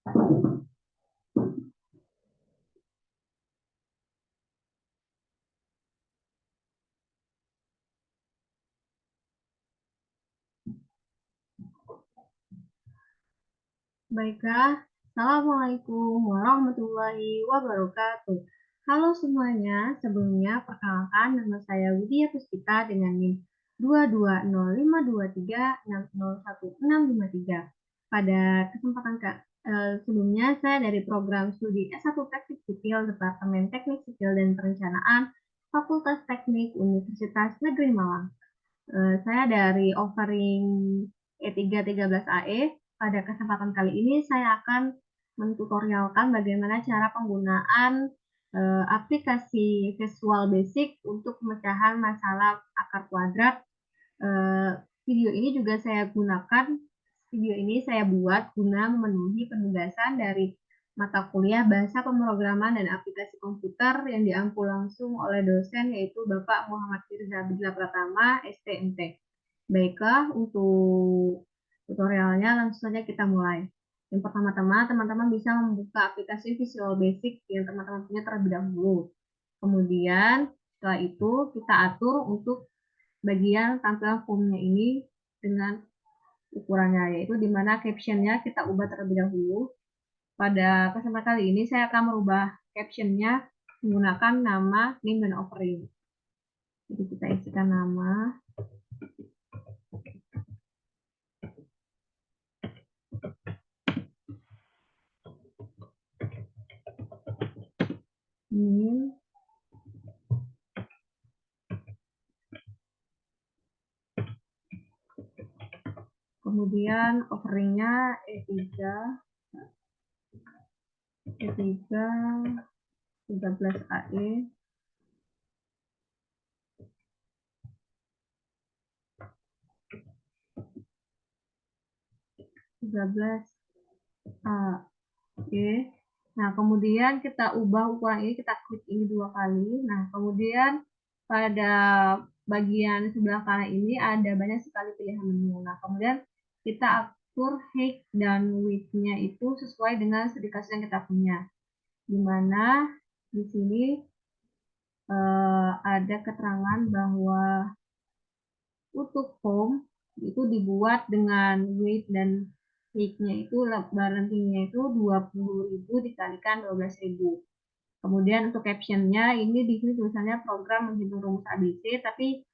Baiklah, Assalamualaikum warahmatullahi wabarakatuh. Halo semuanya, sebelumnya perkenalkan nama saya Widya Puspita dengan NIM 2205236015653. Pada kesempatan sebelumnya, saya dari program studi S1 Teknik Sipil Departemen Teknik Sipil dan Perencanaan Fakultas Teknik Universitas Negeri Malang. Saya dari offering E313AE. Pada kesempatan kali ini saya akan mentutorialkan bagaimana cara penggunaan aplikasi Visual Basic untuk pemecahan masalah akar kuadrat. Video ini saya buat guna memenuhi penugasan dari mata kuliah Bahasa Pemrograman dan Aplikasi Komputer yang diampu langsung oleh dosen yaitu Bapak Muhammad Firza Bidla Pratama, STMT. Baiklah, untuk tutorialnya langsung saja kita mulai. Yang pertama-tama, teman-teman bisa membuka aplikasi Visual Basic yang teman-teman punya terlebih dahulu. Kemudian, setelah itu kita atur untuk bagian tampilan formnya ini dengan ukurannya, yaitu di mana captionnya kita ubah terlebih dahulu. Pada kesempatan kali ini saya akan merubah captionnya menggunakan nama, name, dan offering. Jadi kita isikan nama, name, kemudian offeringnya E3 13AE, Nah, kemudian kita ubah ukuran ini, kita klik ini 2 kali. Nah, kemudian pada bagian sebelah kanan ini ada banyak sekali pilihan menu. Nah, kemudian kita atur height dan width-nya itu sesuai dengan studi kasus yang kita punya. Di mana di sini ada keterangan bahwa untuk form itu dibuat dengan width dan height-nya itu lebaran tingginya itu 20.000 dikalikan 12.000. Kemudian untuk captionnya ini di sini tulisannya program menghitung rumus ABC, tapi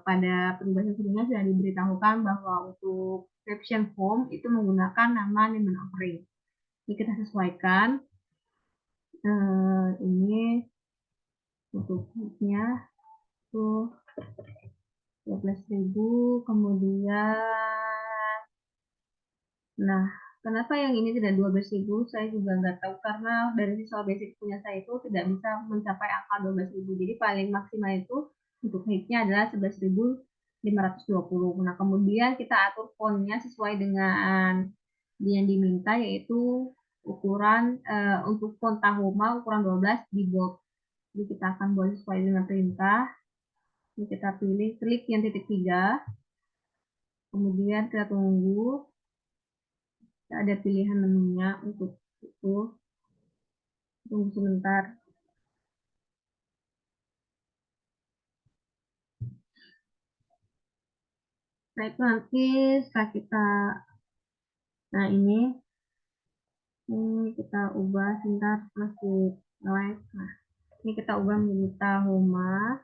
pada penugasan sebelumnya sudah diberitahukan bahwa untuk caption form itu menggunakan nama name dan offering. Ini kita sesuaikan. Ini untuk height-nya tuh 12.000, kemudian nah, kenapa yang ini tidak 12.000? Saya juga nggak tahu karena dari Visual Basic punya saya itu tidak bisa mencapai angka 12.000. Jadi paling maksimal itu untuk height-nya adalah 11.520. Nah, kemudian kita atur font-nya sesuai dengan yang diminta yaitu ukuran untuk font Tahoma ukuran 12 di bold. Jadi kita akan buat sesuai dengan perintah. Ini kita pilih klik yang titik 3. Kemudian kita tunggu. Ada pilihan menunya untuk itu. Tunggu sebentar. Nah, itu nanti setelah kita, nah ini kita ubah sebentar, masih live. Nah, ini kita ubah menjadi Tahoma.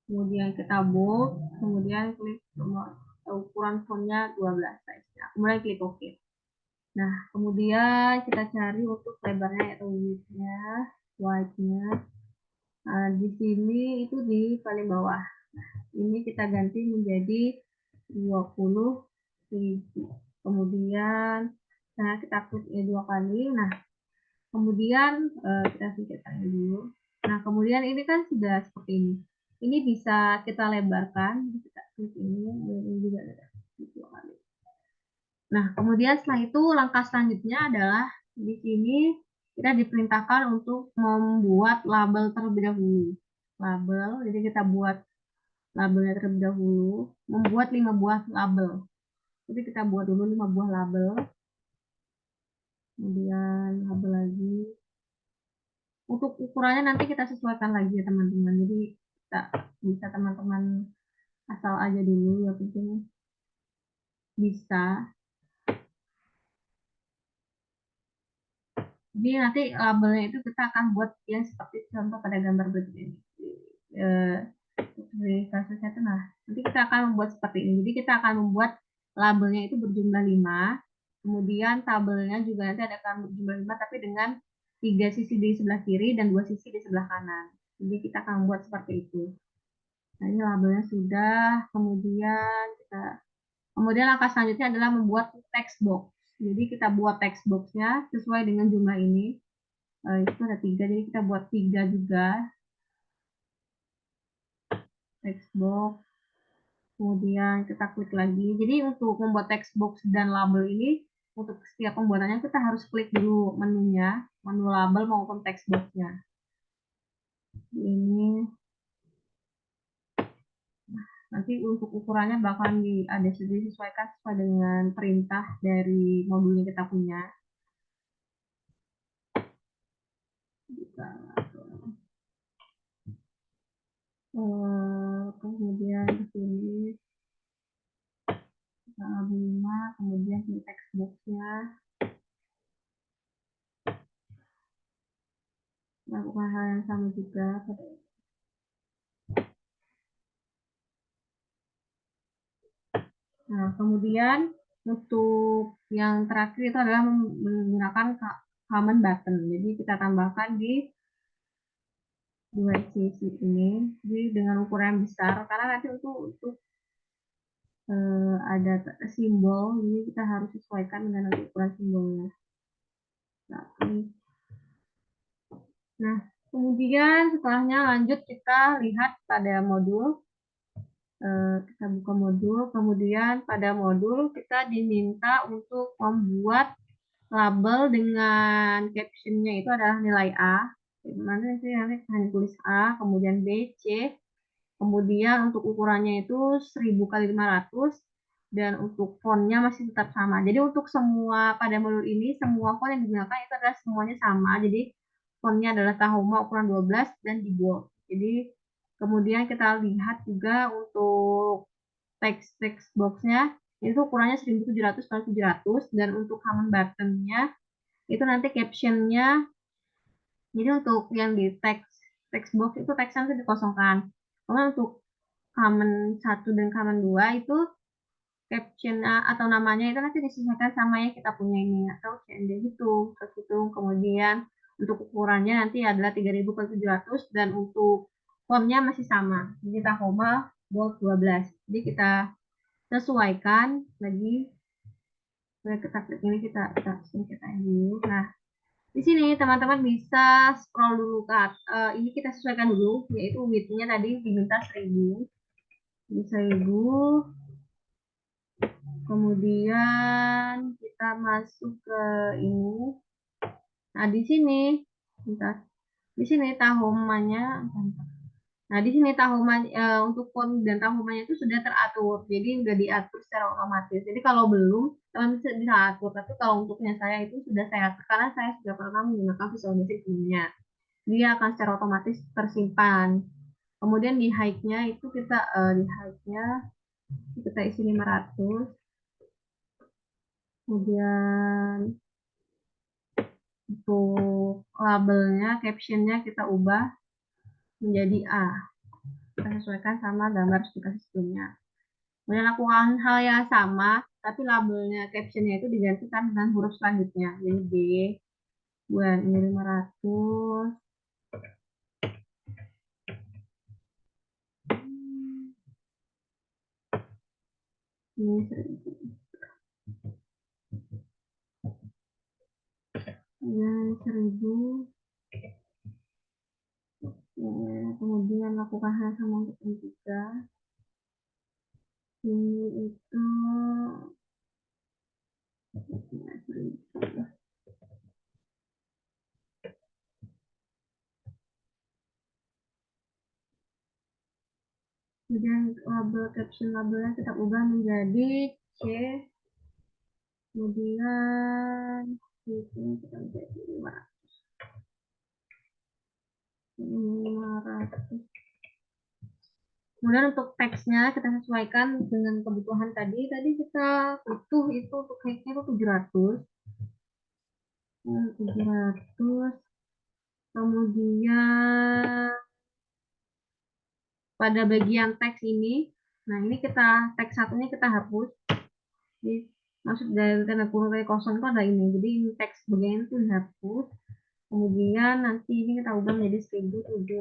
Kemudian kita bold, kemudian klik ukuran fontnya 12 size-nya. Kemudian klik OK. Nah, kemudian kita cari untuk lebarnya yaitu width-nya, wide-nya. Nah, di sini itu di paling bawah. Nah, ini kita ganti menjadi 20.000. Kemudian nah kita klik ini 2 kali. Nah, kemudian kita singkirkan dulu. Nah, kemudian ini kan sudah seperti ini. Ini bisa kita lebarkan. Kita klik ini juga ada 2 kali. Nah, kemudian setelah itu langkah selanjutnya adalah di sini kita diperintahkan untuk membuat label terlebih dahulu. Label, jadi kita buat labelnya terlebih dahulu, membuat 5 buah label. Jadi kita buat dulu 5 buah label. kemudian label lagi. Untuk ukurannya nanti kita sesuaikan lagi ya teman-teman, jadi kita bisa teman-teman asal aja dulu, ya penting bisa. Jadi nanti labelnya itu kita akan buat yang seperti contoh pada gambar berikut ini. Eh, Di kasusnya itu, nah nanti kita akan membuat seperti ini. Jadi kita akan membuat labelnya itu berjumlah 5, kemudian tabelnya juga nanti ada akan berjumlah 5 tapi dengan 3 sisi di sebelah kiri dan 2 sisi di sebelah kanan. Jadi kita akan membuat seperti itu. Nah ini labelnya sudah, kemudian langkah selanjutnya adalah membuat text box. Jadi kita buat text boxnya sesuai dengan jumlah ini. Itu ada 3, jadi kita buat 3 juga text box. Kemudian kita klik lagi. Jadi untuk membuat text box dan label ini, untuk setiap pembuatannya kita harus klik dulu menunya, menu label maupun text boxnya. Ini nanti untuk ukurannya bakal ada disesuaikan sesuai dengan perintah dari modul yang kita punya. Kemudian di sini kita 5, kemudian di text boxnya lakukan hal yang sama juga. Nah, kemudian untuk yang terakhir itu adalah menggunakan common button. Jadi kita tambahkan di dua sisi ini, jadi dengan ukuran yang besar, karena nanti untuk ada simbol, jadi kita harus sesuaikan dengan ukuran simbolnya. Nah, kemudian setelahnya lanjut kita lihat pada modul. Kita buka modul, kemudian pada modul kita diminta untuk membuat label dengan captionnya itu adalah nilai A. Mana sih nanti hanya tulis A, kemudian B, C, kemudian untuk ukurannya itu 1000 kali 500 dan untuk fontnya masih tetap sama. Jadi untuk semua pada modul ini semua font yang digunakan itu adalah semuanya sama. Jadi fontnya adalah Tahoma ukuran 12 dan di bold. Jadi kemudian kita lihat juga untuk text boxnya itu ukurannya 1700 kali 700 dan untuk common buttonnya itu nanti captionnya, jadi untuk yang di text box itu teksnya nanti dikosongkan. Kemudian untuk common 1 dan common 2 itu caption atau namanya itu nanti disesuaikan sama yang kita punya ini atau CND gitu, kemudian untuk ukurannya nanti adalah 3000 kali 700 dan untuk fontnya masih sama, jadi Tahoma bold 12. Jadi kita sesuaikan lagi, kita klik ini, kita dulu. Nah, di sini teman-teman bisa scroll dulu ke ini kita sesuaikan dulu, yaitu width-nya tadi diminta 1000, di 1000. Kemudian kita masuk ke ini. Nah, di sini bentar. Di sini tahomanya. Nah, di sini untuk font dan tahomanya itu sudah teratur. Jadi udah diatur secara otomatis. Jadi kalau belum, teman-teman bisa atur. Tapi kalau untuknya saya itu sudah saya atur karena saya sudah pernah menggunakan Visual Basic sebelumnya. Dia akan secara otomatis tersimpan. Kemudian di height-nya itu kita isi 500. Kemudian untuk labelnya, captionnya kita ubah menjadi A. Kita sesuaikan sama gambar aplikasi sebelumnya. Kemudian lakukan hal yang sama, tapi labelnya, captionnya itu digantikan dengan huruf selanjutnya. Jadi B, bulan ini 500. Ini 1000. Ya, 1000. Kemudian lakukan hal sama untuk ini juga. Ini itu kemudian caption labelnya kita ubah menjadi C, kemudian Ini kita menjadi 500. Kemudian untuk teksnya kita sesuaikan dengan kebutuhan tadi. Tadi kita butuh itu untuk height-nya itu 700. 700. Kemudian pada bagian teks ini, nah ini kita teks satunya kita hapus. Jadi, maksud dari tanda kurung dari kosong itu ada ini. Jadi ini teks bagian itu dihapus. Kemudian nanti ini kita ubah menjadi 1700.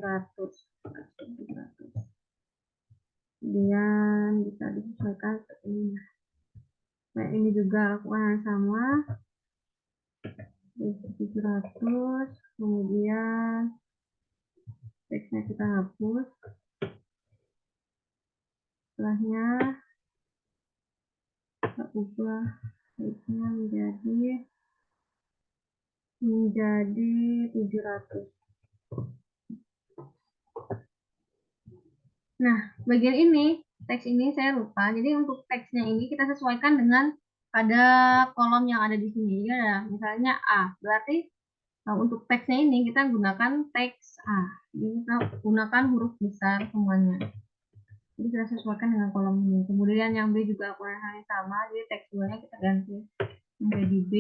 Kemudian bisa disesuaikan seperti ini. Nah, ini juga lakukan yang sama. 700. Kemudian teksnya kita hapus. Setelahnya kita ubah teksnya menjadi 700. Nah, bagian ini, teks ini saya lupa. Jadi untuk teksnya ini kita sesuaikan dengan pada kolom yang ada di sini. Jadi ada misalnya A. Berarti untuk teksnya ini kita gunakan teks A. Jadi kita gunakan huruf besar semuanya. Jadi kita sesuaikan dengan kolom ini. Kemudian yang B juga akurat hal yang sama. Jadi teks 2-nya kita ganti menjadi B.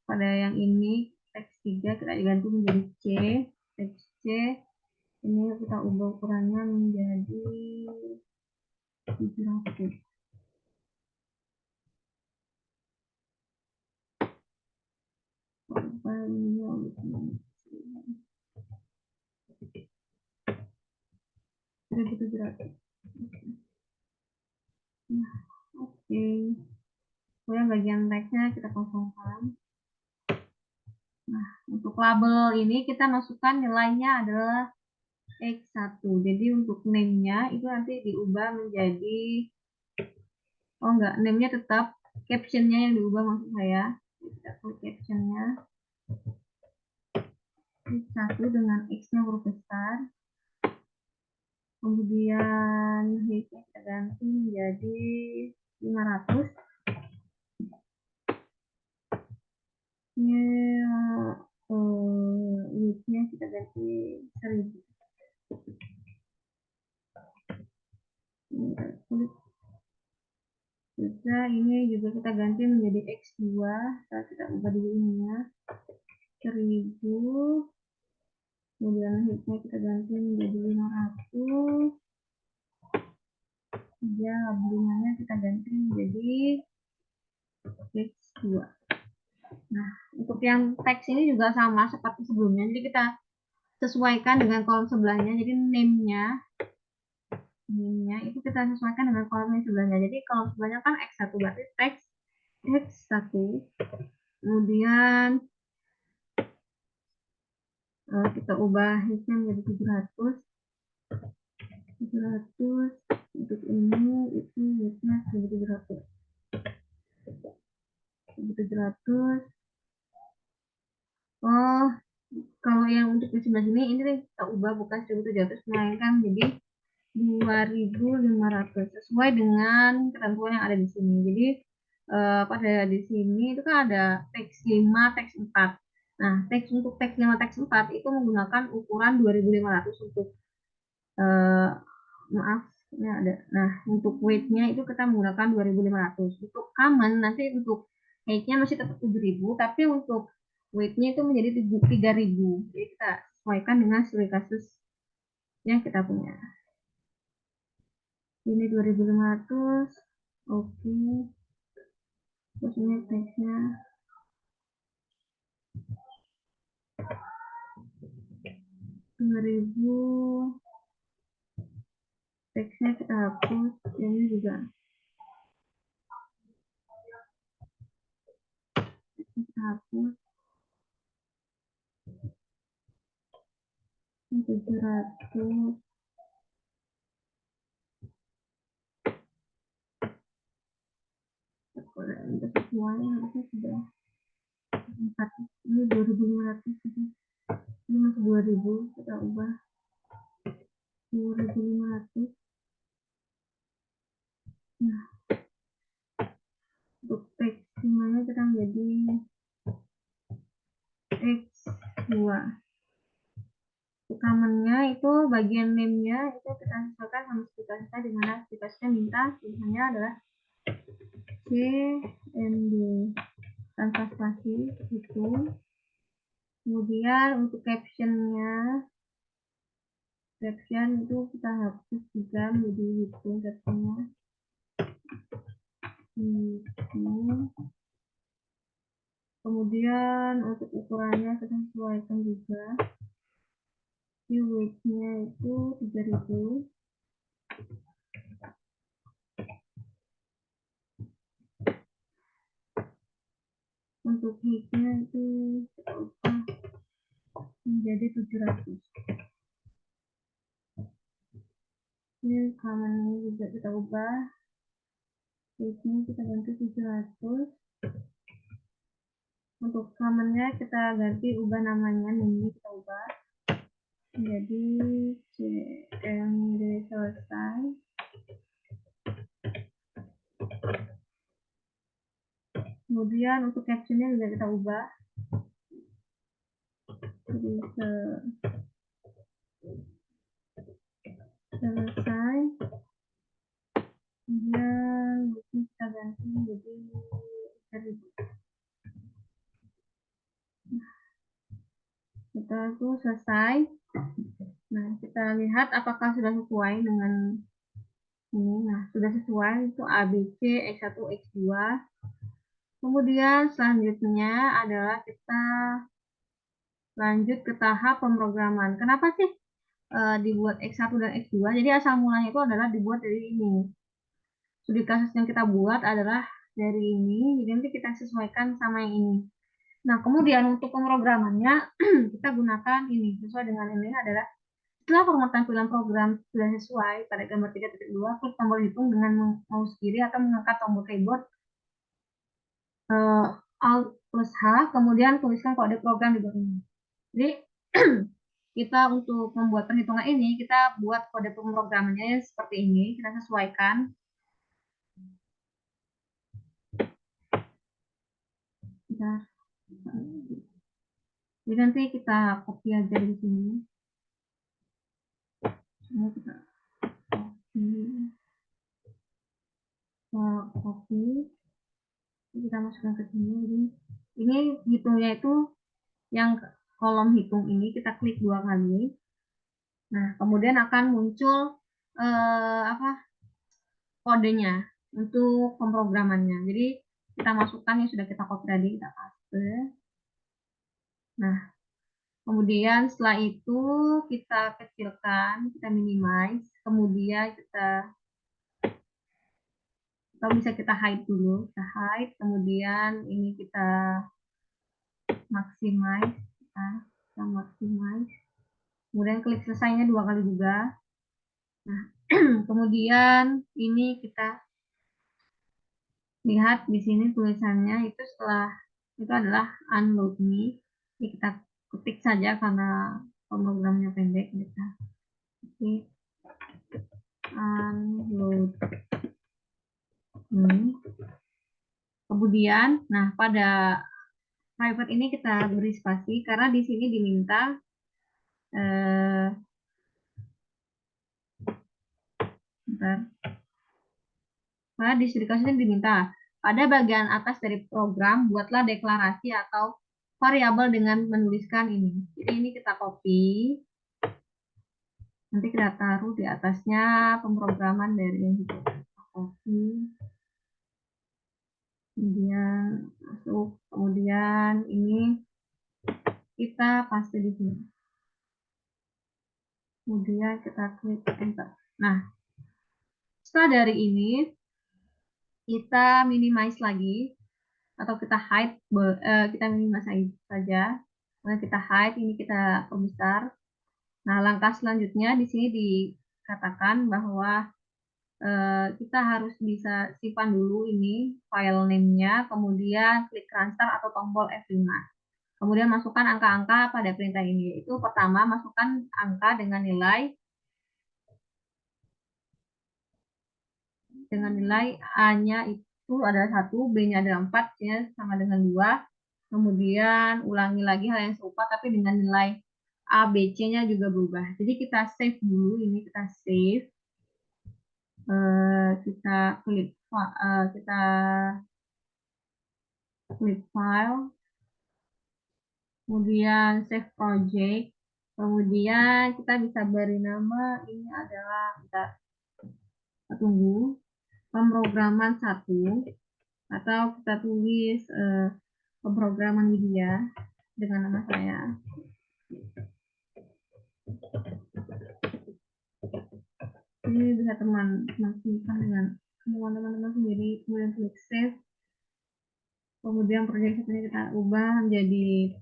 Pada yang ini teks 3 kita ganti menjadi C. Teks C ini kita ubah ukurannya menjadi 700. Nah, oke. Kemudian bagian teksnya kita kosongkan. Nah, untuk label ini kita masukkan nilainya adalah X1. Jadi untuk name-nya itu nanti diubah menjadi, oh enggak, name-nya tetap, caption-nya yang diubah maksud saya. Kita klik caption-nya. X1 dengan X-nya huruf besar. Kemudian height-nya kita ganti menjadi 500. Width-nya kita ganti 1000. Juga ini juga kita ganti menjadi X2. Kita ubah dulu ininya 1000. Kemudian height-nya kita ganti menjadi 500. Ya, labelingannya kita ganti menjadi X2. Nah, untuk yang teks ini juga sama seperti sebelumnya. Jadi kita sesuaikan dengan kolom sebelahnya. Jadi name-nya itu kita sesuaikan dengan kolom yang sebelahnya. Jadi kolom sebelahnya kan X1, berarti teks X1. Kemudian kita ubah height-nya menjadi 700. Untuk ini itu height-nya 1700. 1700. Oh, kalau yang untuk di sebelah sini ini kita ubah bukan 1700 melainkan menjadi 2500 sesuai dengan ketentuan yang ada di sini. Jadi pada di sini itu kan ada teks 5, teks 4. Nah, untuk teks 5, teks 4 itu menggunakan ukuran 2500 untuk maaf, ini ada. Nah, untuk weight-nya itu kita menggunakan 2500. Untuk common nanti untuk height-nya masih tetap 7000, tapi untuk weight-nya itu menjadi 3000. Jadi kita sesuaikan dengan sesuai kasus yang kita punya. Ini 2500. Oke. Terus ini teksnya 2000. Teksnya kita hapus. Ini juga kita hapus. 700. Untuk semuanya harusnya sudah 4. Ini 2500. Ini masih 2000. Kita ubah 2500. Nah, untuk teks dimana kita menjadi X2. Common-nya itu bagian name-nya itu kita sesuaikan sama spesifikasinya, di mana spesifikasinya minta tulisannya adalah C and D tanpa spasi itu. Kemudian untuk caption-nya, caption itu kita hapus juga menjadi hitung caption-nya. Kemudian untuk ukurannya kita sesuaikan juga. Width-nya itu 3000. Untuk height-nya itu kita ubah menjadi 700. Ini common-nya juga kita ubah. Height-nya kita ganti 700. Untuk common-nya kita ganti, ubah namanya, ini kita ubah menjadi CMD selesai. Kemudian untuk caption-nya juga kita ubah jadi selesai. Kemudian kita ganti menjadi 3000. Setelah itu selesai. Nah, kita lihat apakah sudah sesuai dengan ini. Nah, sudah sesuai, itu ABC, X1, X2. Kemudian selanjutnya adalah kita lanjut ke tahap pemrograman. Kenapa sih dibuat X1 dan X2? Jadi asal mulanya itu adalah dibuat dari ini. Studi kasus yang kita buat adalah dari ini, jadi nanti kita sesuaikan sama yang ini. Nah, kemudian untuk pemrogramannya kita gunakan ini, sesuai dengan ini adalah setelah format tampilan program sudah sesuai pada gambar 3.2, klik tombol hitung dengan mouse kiri atau mengangkat tombol keyboard Alt plus H, kemudian tuliskan kode program di bawahnya. Jadi kita untuk membuat perhitungan ini, kita buat kode pemrogramannya seperti ini, kita sesuaikan. Jadi nanti kita copy aja di sini. Ini kita copy, kita masukkan ke sini. Jadi ini hitungnya itu yang kolom hitung ini kita klik 2 kali. Nah, kemudian akan muncul kodenya untuk pemrogramannya. Jadi kita masukkan yang sudah kita copy tadi, kita paste. Nah, kemudian setelah itu kita kecilkan, kita minimize, kemudian bisa kita hide dulu, kita hide, kemudian ini kita maximize, kita maximize, kemudian klik selesainya 2 kali juga. Nah, kemudian ini kita lihat di sini tulisannya itu setelah itu adalah unload me. Ini kita ketik saja karena pemrogramannya pendek, kita ketik unload me. Kemudian, nah pada private ini kita beri spasi karena di sini diminta Nah, di studi kasus ini diminta pada bagian atas dari program buatlah deklarasi atau variabel dengan menuliskan ini. Jadi ini kita copy, nanti kita taruh di atasnya pemrograman dari yang kita copy, kemudian masuk, kemudian ini kita paste di sini, kemudian kita klik enter. Nah, setelah dari ini kita minimize lagi atau kita hide, kita minimize saja. Kemudian kita hide, ini kita perbesar. Nah, langkah selanjutnya di sini dikatakan bahwa kita harus bisa simpan dulu ini file name-nya, kemudian klik transfer atau tombol F5. Kemudian masukkan angka-angka pada perintah ini, yaitu pertama masukkan angka dengan nilai A-nya itu adalah 1, B-nya adalah 4, C-nya sama dengan 2. Kemudian ulangi lagi hal yang serupa tapi dengan nilai A, B, C-nya juga berubah. Jadi kita save dulu, ini kita save. Kita klik file, kemudian save project, kemudian kita bisa beri nama, ini adalah, kita tunggu, pemrograman 1, atau kita tulis pemrograman media dengan nama saya. Ini bisa teman-teman simpan dengan teman-teman sendiri, kemudian klik save. Kemudian proyek ini kita ubah menjadi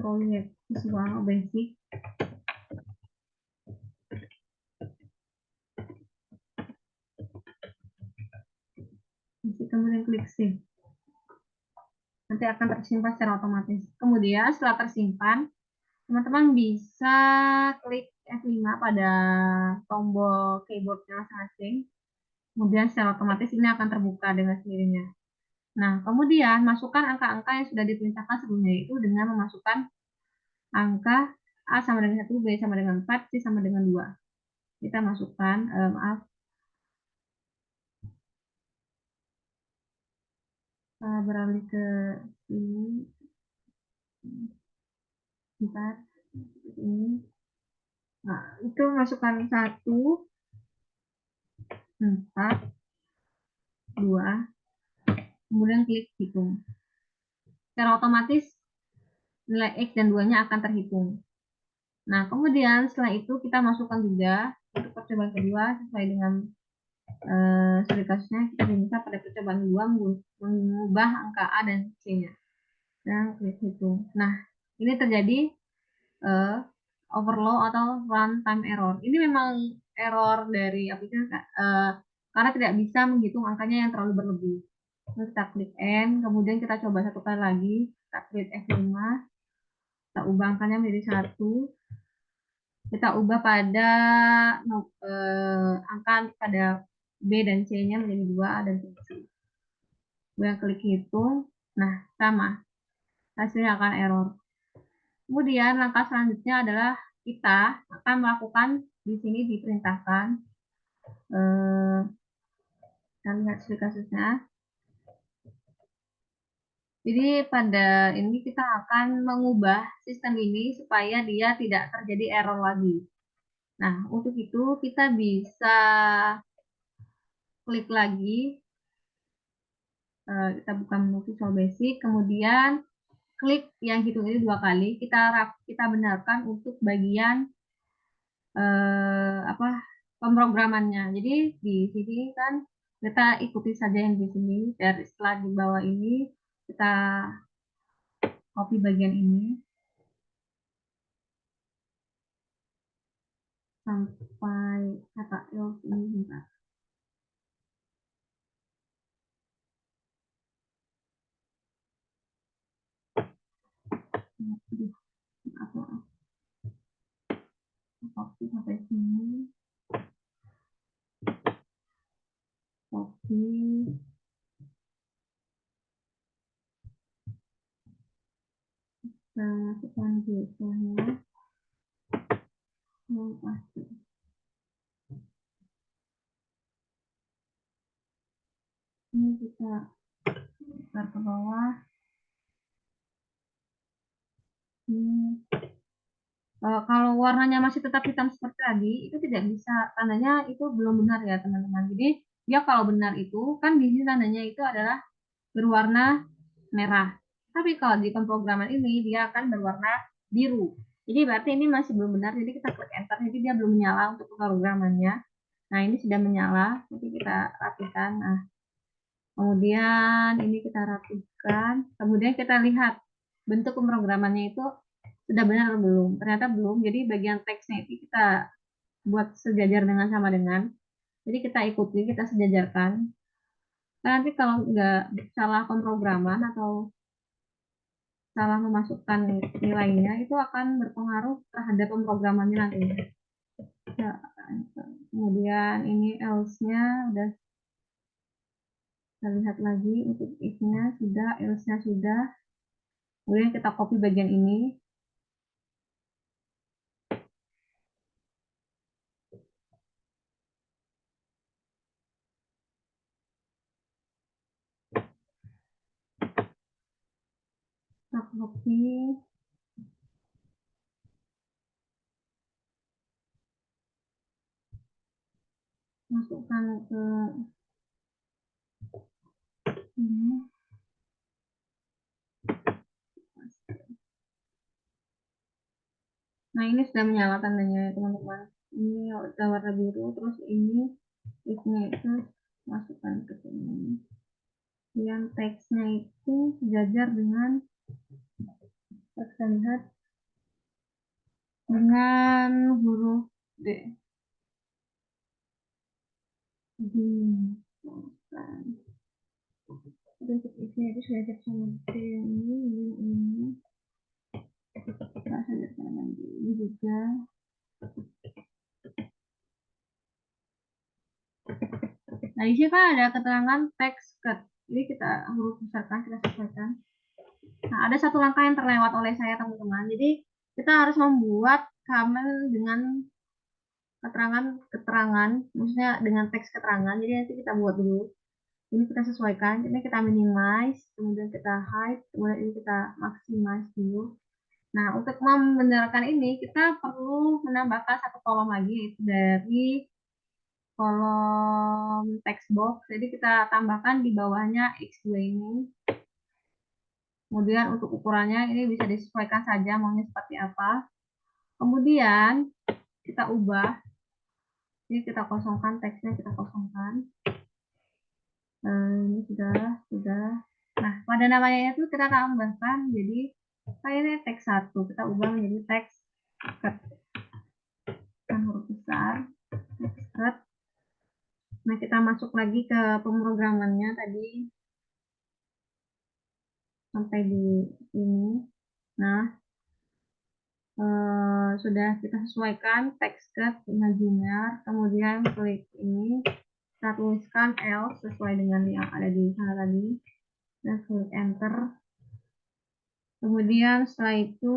proyek visual basic. Kemudian klik save. Nanti akan tersimpan secara otomatis. Kemudian setelah tersimpan, teman-teman bisa klik F5 pada tombol keyboardnya masing-masing. Kemudian secara otomatis ini akan terbuka dengan sendirinya. Nah, kemudian masukkan angka-angka yang sudah diperintahkan sebelumnya, itu dengan memasukkan angka A sama dengan 1, B sama dengan 4, C sama dengan 2. Kita masukkan, beralih ke sini, 4, ini. Nah, itu masukkan 1, 4, 2, kemudian klik hitung. Secara otomatis nilai X dan 2-nya akan terhitung. Nah, kemudian setelah itu kita masukkan juga untuk percobaan kedua sesuai dengan studi kasusnya. Kita diminta pada percobaan kedua mengubah angka A dan C-nya. Dan klik hitung. Nah, ini terjadi overflow atau runtime error. Ini memang error dari aplikasi karena tidak bisa menghitung angkanya yang terlalu berlebih. Terus kita klik N, kemudian kita coba satu kali lagi, kita klik F5, kita ubah angkanya menjadi 1, kita ubah pada angka pada B dan C-nya menjadi 2 dan 3. Kemudian klik hitung, nah sama, hasilnya akan error. Kemudian langkah selanjutnya adalah kita akan melakukan, di sini diperintahkan, kita lihat studi kasusnya. Jadi pada ini kita akan mengubah sistem ini supaya dia tidak terjadi error lagi. Nah, untuk itu kita bisa klik lagi, kita buka menu Visual Basic, kemudian klik yang hitung ini 2 kali, kita benarkan untuk bagian pemrogramannya. Jadi di sini kan kita ikuti saja yang di sini, dari setelah di bawah ini kita copy bagian ini sampai kata else ini bentar. Copy sampai sini, copy, kita masukkan JSON-nya, pasti. Ini kita taruh ke bawah. Ini kalau warnanya masih tetap hitam seperti tadi, itu tidak bisa, tandanya itu belum benar ya teman-teman. Jadi dia kalau benar itu kan di sini tandanya itu adalah berwarna merah. Tapi kalau di pemrograman ini dia akan berwarna biru. Jadi berarti ini masih belum benar. Jadi kita klik enter. Jadi dia belum menyala untuk pemrogramannya. Nah, ini sudah menyala. Nanti kita rapikan. Nah, kemudian ini kita rapikan. Kemudian kita lihat bentuk pemrogramannya itu sudah benar atau belum. Ternyata belum. Jadi bagian teksnya itu kita buat sejajar dengan sama dengan. Jadi kita ikuti, kita sejajarkan. Nanti kalau nggak salah pemrograman atau salah memasukkan nilainya, itu akan berpengaruh terhadap pemrogramannya nanti. Ya, kemudian ini else-nya udah Kita lihat lagi untuk if-nya sudah, else-nya sudah. Kemudian kita copy bagian ini. Kita copy. Masukkan ke ini. Nah, ini sudah menyala tandanya ya teman-teman. Ini udah warna biru, terus ini if-nya itu masukkan ke sini. Yang teksnya itu sejajar dengan, kita lihat, dengan huruf D. Terus isinya itu sejajar sama D ini. Kita sejajar sama D ini juga. Nah, di sini kan ada keterangan text cut. Jadi kita huruf besarkan, kita sesuaikan. Nah, ada satu langkah yang terlewat oleh saya, teman-teman. Jadi, kita harus membuat comment dengan keterangan, maksudnya dengan teks keterangan. Jadi, nanti kita buat dulu. Ini kita sesuaikan. Ini kita minimize, kemudian kita hide, kemudian ini kita maximize dulu. Nah, untuk membenarkan ini, kita perlu menambahkan satu kolom lagi, yaitu dari kolom text box. Jadi kita tambahkan di bawahnya X2 ini. Kemudian untuk ukurannya ini bisa disesuaikan saja maunya seperti apa. Kemudian kita ubah. Ini kita kosongkan, teksnya kita kosongkan. Ini sudah. Nah, pada namanya itu kita tambahkan jadi kayaknya teks 1. Kita ubah menjadi teks cut. Huruf besar, teks cut. Nah, kita masuk lagi ke pemrogramannya tadi sampai di sini. Nah, sudah kita sesuaikan text cut imaginer, kemudian klik ini, kita tuliskan else sesuai dengan yang ada di sana tadi, dan klik enter. Kemudian setelah itu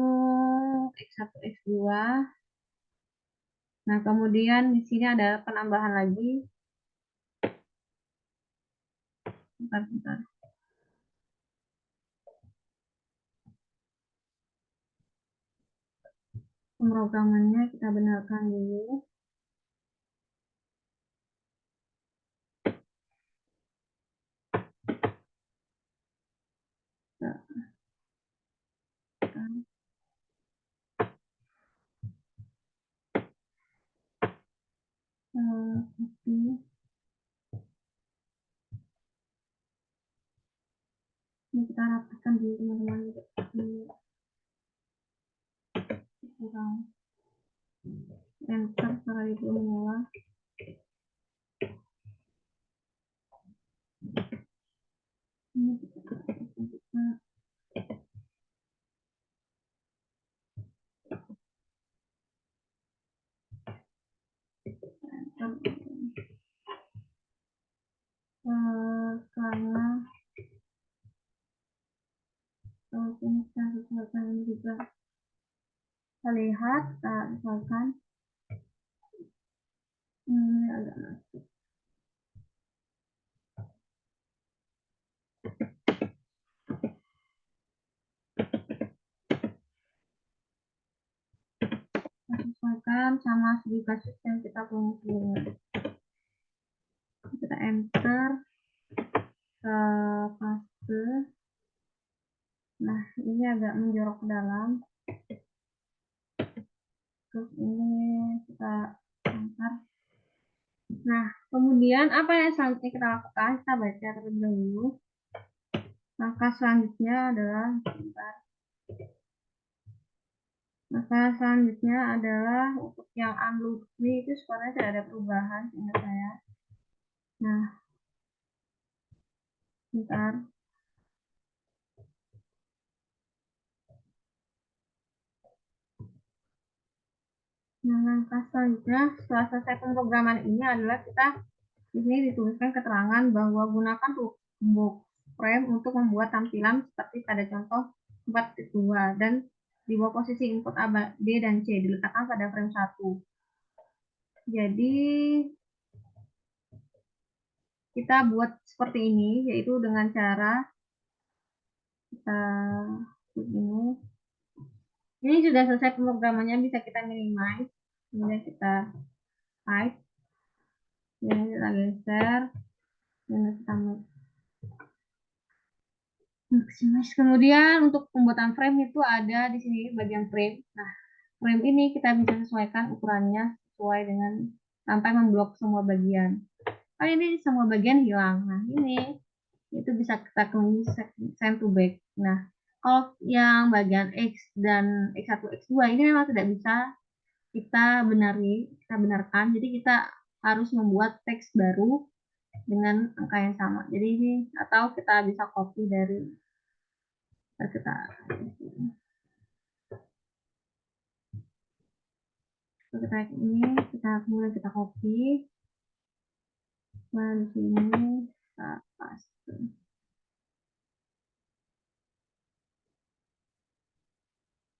X1, X2. Nah, kemudian di sini ada penambahan lagi. Bentar. Pemrogramannya kita benarkan dulu. Ini kita rapatkan dulu teman-teman. Kurang enter setelah itu menyala. Ini kita karena ini kita sesuaikan juga. Kita lihat, kita sesuaikan. Ini agak masuk. Kita sesuaikan sama segi kasus yang kita punya sebelumnya. Kita enter ke paste. Nah, ini agak menjorok ke dalam. Terus ini kita angkat. Nah, kemudian apa yang selanjutnya kita lakukan? Kita baca terlebih dahulu. Langkah selanjutnya adalah untuk yang unload ini itu sebenarnya tidak ada perubahan seingat saya. Nah, bentar. Nah, langkah selanjutnya setelah selesai pemrograman ini adalah kita di sini dituliskan keterangan bahwa gunakan box frame untuk membuat tampilan seperti pada contoh 4.2 dan di bawah posisi input A, B, dan C diletakkan pada frame 1. Jadi kita buat seperti ini, yaitu dengan cara kita ini sudah selesai pemrogramannya, bisa kita minimize, kemudian kita hide, kemudian kita geser, dan kita maximize. Kemudian untuk pembuatan frame itu ada di sini bagian frame. Nah, frame ini kita bisa sesuaikan ukurannya sesuai dengan sampai memblok semua bagian. Kan ini semua bagian hilang. Nah, ini itu bisa kita klik send to back. Nah, kalau yang bagian X dan X1, X2 ini memang tidak bisa kita benarkan. Jadi kita harus membuat teks baru dengan angka yang sama. Jadi ini atau kita bisa copy dari kita ini kemudian kita copy. Nah, di sini kita paste.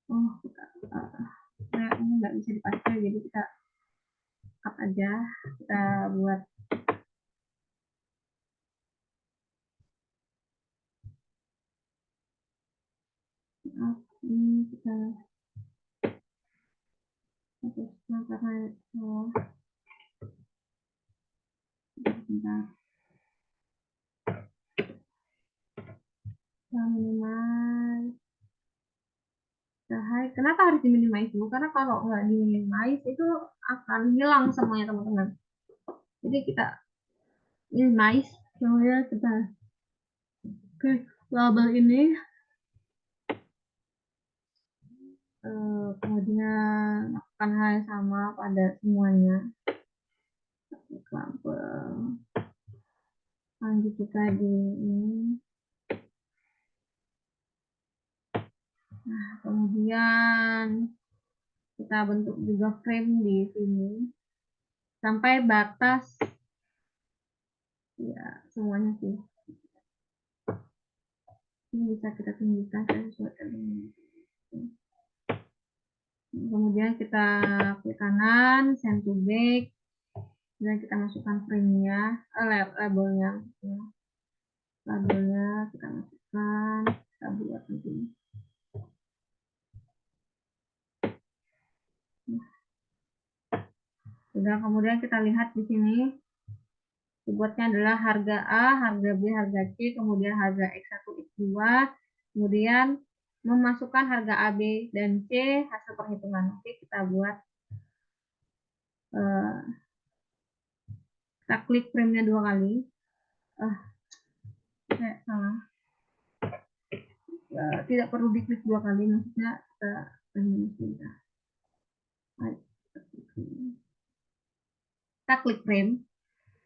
Oh, ini nggak bisa dipaste, jadi kita cut aja. Kita buat ini kita hapuskan karena bentar. Yang minimal. Kenapa harus diminimize dulu? Karena kalau nggak diminimize itu akan hilang semuanya teman-teman. Jadi kita minimize, kemudian kita klik label ini, kemudian lakukan hal yang sama pada semuanya. Klik label, lanjut kita di ini. Nah, kemudian kita bentuk juga frame di sini sampai batas ya semuanya sih. Ini bisa kita tinggikan sesuaikan dengan kemudian kita klik kanan send to back dan kita masukkan frame-nya, labelnya ya. Labelnya kita masukkan, kita buat nanti. Sudah, kemudian kita lihat di sini dibuatnya adalah harga A, harga B, harga C, kemudian harga X1, X2, kemudian memasukkan harga A, B, dan C hasil perhitungan. Oke, kita buat, kita klik frame-nya 2 kali. Salah. Tidak perlu diklik 2 kali, maksudnya kita klik frame.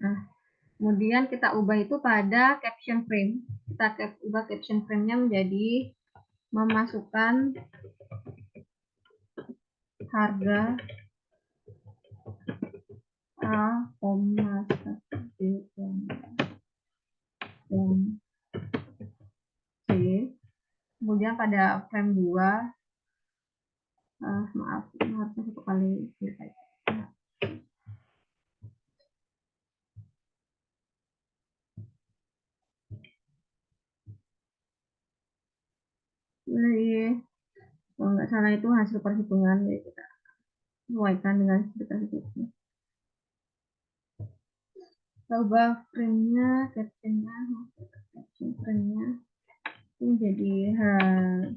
Nah, kemudian kita ubah itu pada caption frame. Kita ubah caption frame-nya menjadi memasukkan harga A, B, dan C. Kemudian pada frame 2, maaf, harusnya 1 kali klik aja. Jadi, kalau nggak salah itu hasil perhitungan, jadi kita sesuaikan dengan spesifikasinya. Coba frame-nya, caption-nya, caption frame-nya ini jadi hasil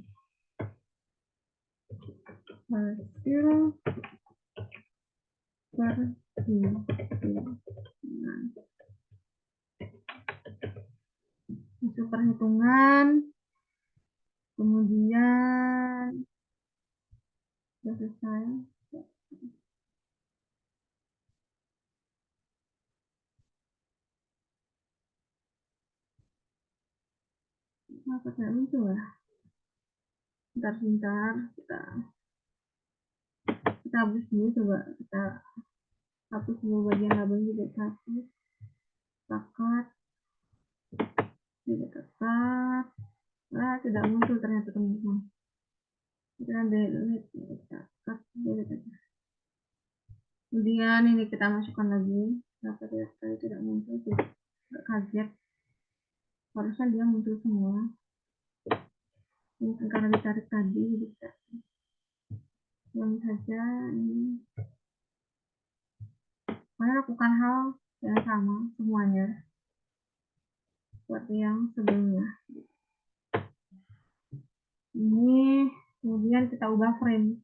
perhitungan, kemudian sudah selesai. Kenapa tidak muncul ya? Bentar, kita hapus dulu, coba kita hapus dulu bagian label juga, hapus, sepakat. Tidak tepat. Nah, tidak muncul ternyata teman-teman. Kita delete, kita cut, delete aja. Kemudian ini kita masukkan lagi. Kenapa tidak muncul? Tidak kaget. Harusnya dia muncul semua. Mungkin karena ditarik tadi, bisa ulang saja ini. Saya lakukan hal yang sama semuanya seperti yang sebelumnya. Ini kemudian kita ubah frame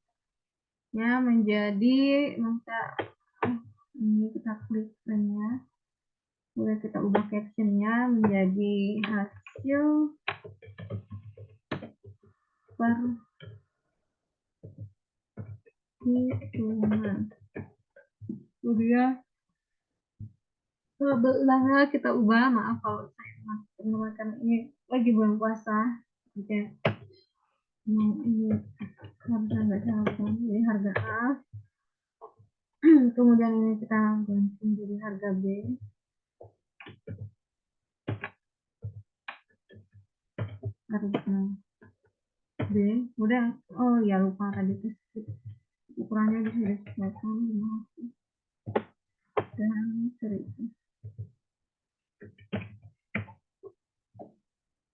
nya menjadi ini kita klik frame-nya, kemudian kita ubah captionnya menjadi hasil perhitungan. Kemudian belakangnya kita ubah, maaf kalau saya menggunakan ini lagi bulan puasa, jadi ini harga nggak sama, jadi harga A. Kemudian ini kita ganti menjadi harga B. Harga B. Kemudian, oh ya lupa tadi itu ukurannya bisa disesuaikan dan 1000.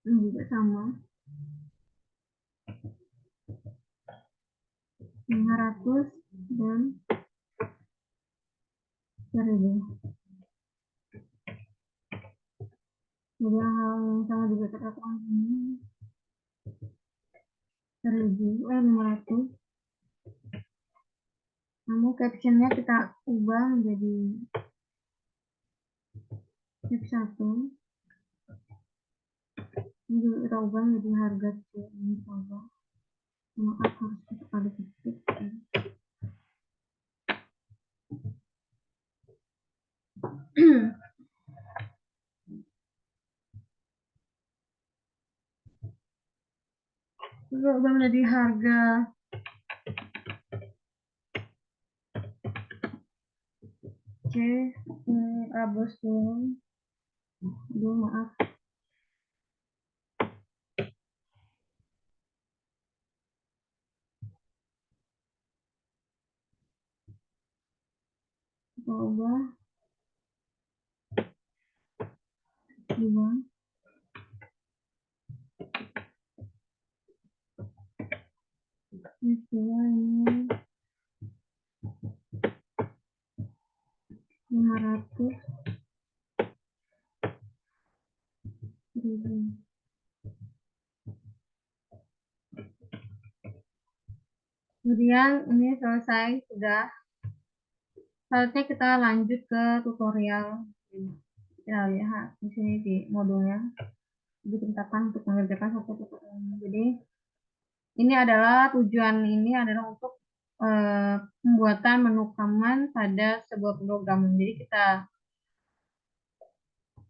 Ini juga sama. 500 dan 1000. Kemudian hal yang sama juga kita lakukan ini 500. Namun captionnya kita ubah menjadi F1. Ini juga kita ubah menjadi harga C. Ini coba. Maaf harus kita kali ketik. Juga ubah menjadi harga C. Abos dulu maaf. Kita ubah 2. Ini 2 ini 500 ribu. Kemudian ini selesai sudah. Saatnya kita lanjut ke tutorial. Kita lihat di sini di modulnya diperintahkan untuk mengerjakan satu tutorial. Jadi ini adalah tujuan ini adalah untuk pembuatan menu command pada sebuah program. Jadi kita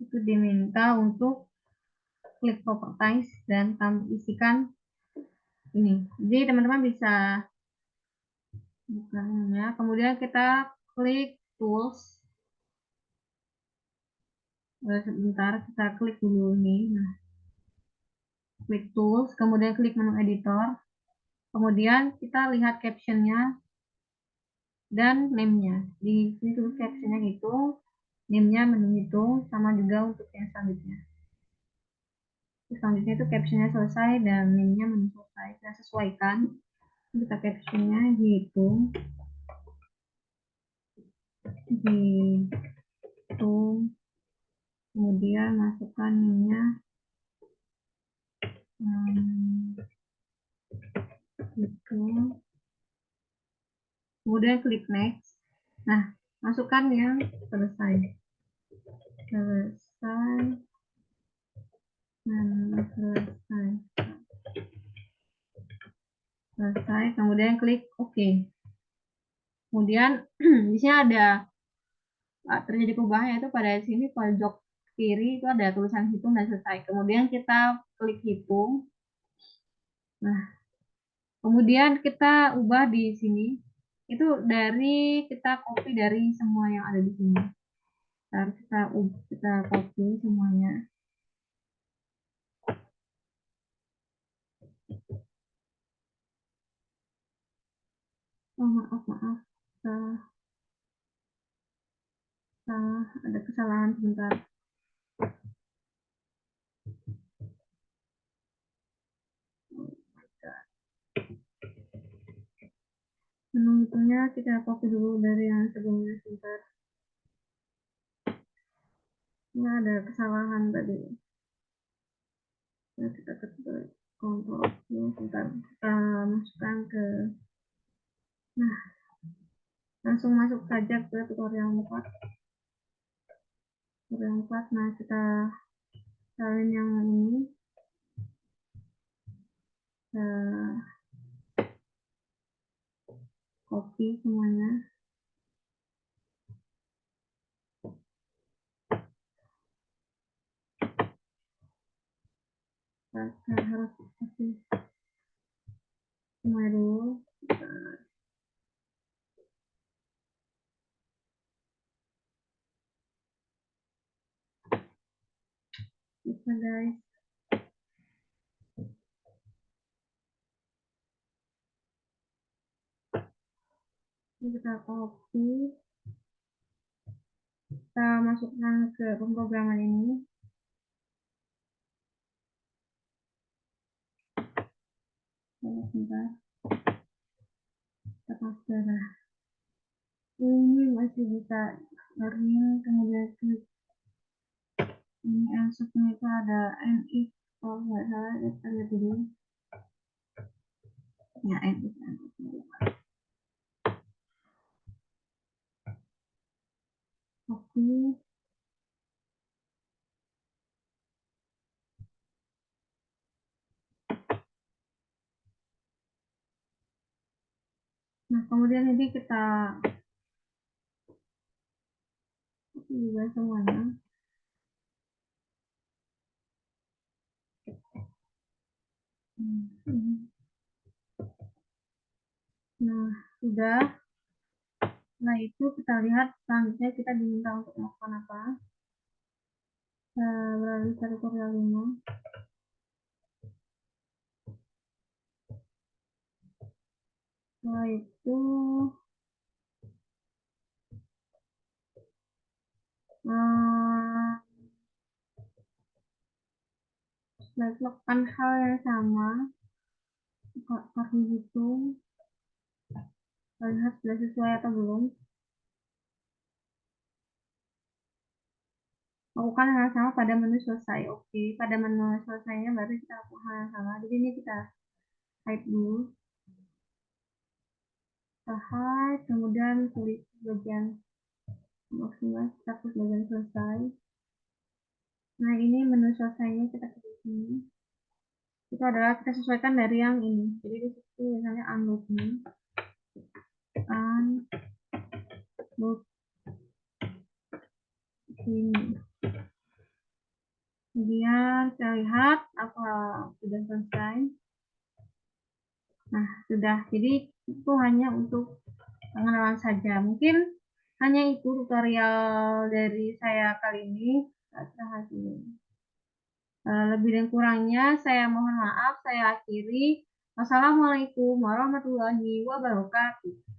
itu diminta untuk klik properties dan isikan ini. Jadi teman-teman bisa bukannya. Kemudian kita klik tools. Sebentar kita klik dulu ini. Nah, klik tools, kemudian klik menu editor. Kemudian kita lihat captionnya dan name-nya. Di sini tulis captionnya gitu, name-nya menu itu, sama juga untuk yang selanjutnya. Selanjutnya itu captionnya selesai dan name-nya menu selesai. Kita sesuaikan. Kita captionnya gitu. Gitu. Kemudian masukkan name-nya. Gitu. Kemudian klik next. Nah, masukkan yang selesai. Selesai. Nah, selesai. Kemudian klik OK. Kemudian di sini ada terjadi perubahan, yaitu pada sini pojok kiri itu ada tulisan hitung dan selesai. Kemudian kita klik hitung. Nah, kemudian kita ubah di sini. Itu kita copy dari semua yang ada di sini. Kita copy semuanya. Oh, maaf, maaf. Salah, salah. Ada kesalahan sebentar. Menu itunya kita copy dulu dari yang sebelumnya sebentar. Ini ada kesalahan tadi. Nah, kita ketik kontrol sebentar. Kita masukkan ke. Nah, langsung masuk saja ke tutorial 4. Tutorial 4. Nah, kita salin yang ini. Copy semuanya. Kita harus kasih semuanya dulu. Bisa guys. Ini kita copy. Kita masukkan ke pemrograman ini. Sebentar. Kita paste. Nah, ini masih bisa learning, kemudian klik ini elsewnya itu ada NIF, kalau nggak salah kita lihat dulu ya, NIF. Oke. Nah, kemudian ini kita juga semuanya. Nah, sudah. Nah, itu kita lihat selanjutnya kita diminta untuk melakukan apa. Beralih ke tutorial 5. Setelah itu lakukan hal yang sama. Kartu hitung. Lihat sudah sesuai atau belum. Lakukan hal yang sama pada menu selesai. Oke, pada menu selesainya baru kita lakukan hal yang sama. Jadi ini kita hide dulu. Kita hide, kemudian klik bagian maksimal, kita klik bagian selesai. Nah, ini menu selesainya kita klik sini. Itu adalah kita sesuaikan dari yang ini. Jadi di situ misalnya unload ini. Unload sini. Kemudian kita lihat apa sudah selesai. Nah, sudah. Jadi itu hanya untuk pengenalan saja. Mungkin hanya itu tutorial dari saya kali ini. Lebih dan kurangnya saya mohon maaf. Saya akhiri. Wassalamualaikum warahmatullahi wabarakatuh.